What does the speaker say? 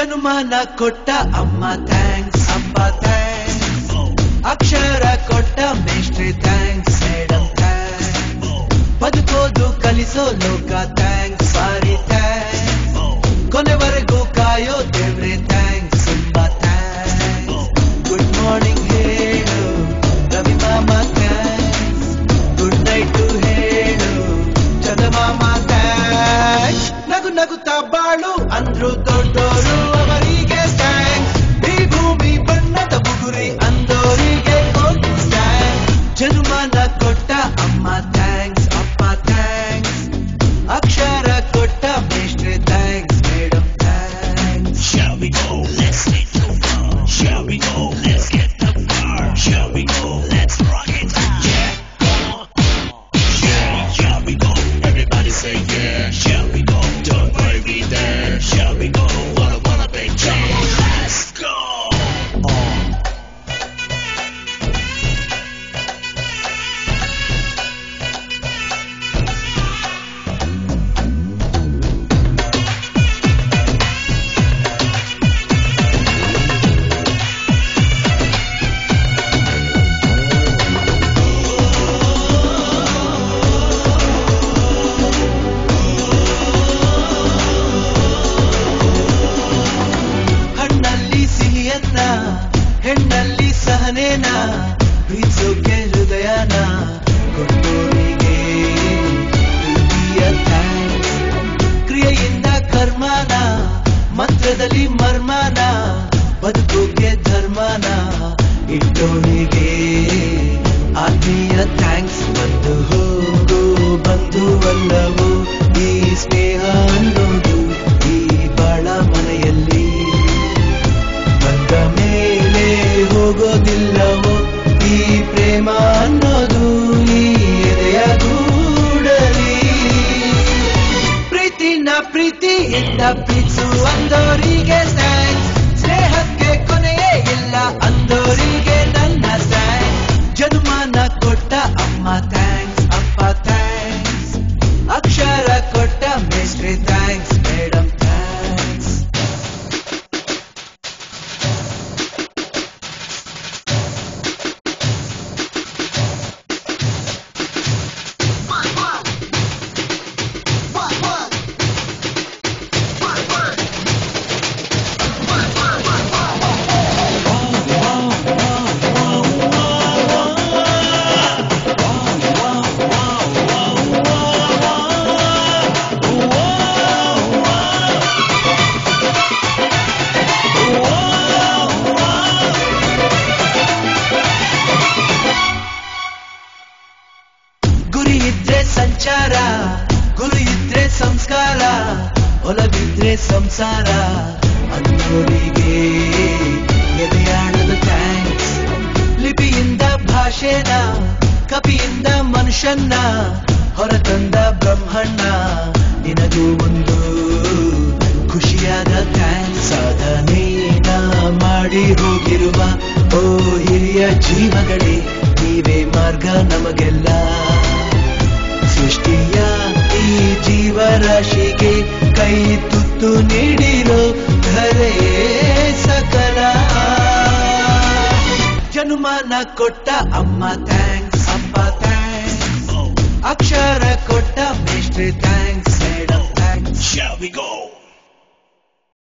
ಜನುಮಾನ ಕೊಟ್ಟ ಅಮ್ಮ ಥ್ಯಾಂಕ್ಸ್, ಅಪ್ಪ ಥ್ಯಾಂಕ್ಸ್, ಅಕ್ಷರ ಕೊಟ್ಟ ಮೇಷ್ಟ್ರೆ ಥ್ಯಾಂಕ್ಸ್, ಮೇಡಮ್ ಥ್ಯಾಂಕ್ಸ್, ಬದುಕೋದು ಕಲಿಸೋ ಲೋಕ ಥ್ಯಾಂಕ್ಸ್, ಸಾರಿ ಥ್ಯಾಂಕ್ಸ್, ಕೊನೆವರೆಗೂ ಕಾಯೋ ದೇವ್ರೆ ಥ್ಯಾಂಕ್ಸ್, ತುಂಬಾ ಥ್ಯಾಂಕ್ಸ್. ಗುಡ್ ಮಾರ್ನಿಂಗ್ ಹೇಳು ರವಿ ಮಾಮ ಥ್ಯಾಂಕ್ಸ್, ಗುಡ್ ನೈಟ್ ಹೇಳು ಚಂದಮಾಮ ಥ್ಯಾಂಕ್ಸ್. ನಗು ನಗುತ್ತಾ ಬಾಳು ಅಂದ್ರು ದೊಡ್ಡೋರು ಅವರಿಗೆ ಥ್ಯಾಂಕ್ಸ್, ಈ ಭೂಮಿ ಬಣ್ಣದ ಬುಗುರಿ ಅಂದೋರಿಗೆ ಥ್ಯಾಂಕ್ಸ್. ಜನುಮಾನ ಕೊಟ್ಟ ಅಮ್ಮ ಥ್ಯಾಂಕ್ಸ್, ಅಪ್ಪ ಥ್ಯಾಂಕ್ಸ್, ಅಕ್ಷರ ಕೊಟ್ಟ ಮೇಷ್ಟ್ರೆ thanks, madam thanks. Shall we go? Let's take the fun. Shall we go? Let's get the fire. Shall we go? Let's rock it out. Yeah, come on. Yeah, shall we go? Everybody say yeah. Shall we go? Don't worry, be there. Shall we go? Wanna big change. Let's go. ಹಣ್ಣಲ್ಲಿ ಸಿಹಿಯನ್ನ ಹೆಣ್ಣಲ್ಲಿ ಸಹನೇನ ಪ್ರೀತಿಸೋಕೆ ಹೃದಯನ ಕೊಟ್ಟೋರಿಗೆ ಪ್ರೀತಿಯ thanks. ಕ್ರಿಯೆಯಿಂದ ಕರ್ಮನ ಮಂತ್ರದಲ್ಲಿ ಮರ್ಮನ ಬದುಕೋಕೆ ಧರ್ಮನ ಇಟ್ಟೋರಿಗೆ ಆತ್ಮೀಯ thanks. ಬಂದು ಹೋಗೋ ಬಂಧುವಲ್ಲವೋ ಈ ಸ್ನೇಹ ಅನ್ನೋದು ಈ ಬಾಳ ಮನೆಯಲ್ಲಿ ಬಂದ ಮೇಲೆ ಹೋಗೋದಿಲ್ಲವೋ ಈ ಪ್ರೇಮ ಅನ್ನೋದು ಈ ಎದೆಯ ಗೂಡಲಿ. ಪ್ರೀತಿನ ಪ್ರೀತಿಯಿಂದ ಪ್ರೀತಿಸು ಅಂದೋರಿಗೆ ಥ್ಯಾಂಕ್ಸ್, ಸ್ನೇಹಕ್ಕೆ ಕೊನೆಯೇ ಇಲ್ಲ ಅಂದೋರಿಗೆ ನನ್ನ ಥ್ಯಾಂಕ್ಸ್. ಜನುಮಾನ ಕೊಟ್ಟ ಅಮ್ಮ ಥ್ಯಾಂಕ್ಸ್, ಅಪ್ಪ ಥ್ಯಾಂಕ್ಸ್, ಅಕ್ಷರ ಕೊಟ್ಟ ಮೇಷ್ಟ್ರೆ ಥ್ಯಾಂಕ್ಸ್, ಮೇಡಮ್ ಥ್ಯಾಂಕ್ಸ್. ಗುರಿ ಇದ್ರೆ ಸಂಚಾರ, ಗುರು ಇದ್ರೆ ಸಂಸ್ಕಾರ, ಒಲವಿದ್ರೆ ಸಂಸಾರ ಅನ್ನೋರಿಗೆ ಎದೆಯಾಳದ ಥ್ಯಾಂಕ್ಸ್. ಲಿಪಿಯಿಂದ ಭಾಷೆನ ಕಪಿಯಿಂದ ಮನುಷ್ಯನ್ನ ಹೊರತಂದ ಬ್ರಹ್ಮಣ್ಣ ನಿನಗೂ ಒಂದು ಖುಷಿಯಾದ ಥ್ಯಾಂಕ್ಸ್. ಸಾಧನೆನ ಮಾಡಿ ಹೋಗಿರುವ ಓ ಹಿರಿಯ ಜೀವಗಳೇ ನೀವೇ ಮಾರ್ಗ ನಮಗೆಲ್ಲ. ಸೃಷ್ಟಿಯ ಈ ಜೀವರಾಶಿಗೆ ಕೈ ತುತ್ತು ನೀಡಿರೋ ಧರೆಯೇ ಸಕಲ. ಜನುಮಾನ ಕೊಟ್ಟ ಅಮ್ಮ ಥ್ಯಾಂಕ್ಸ್, ಅಪ್ಪ ಥ್ಯಾಂಕ್ಸ್, ಅಕ್ಷರ ಕೊಟ್ಟ ಮೇಷ್ಟ್ರೆ thanks, madam thanks. Shall we go?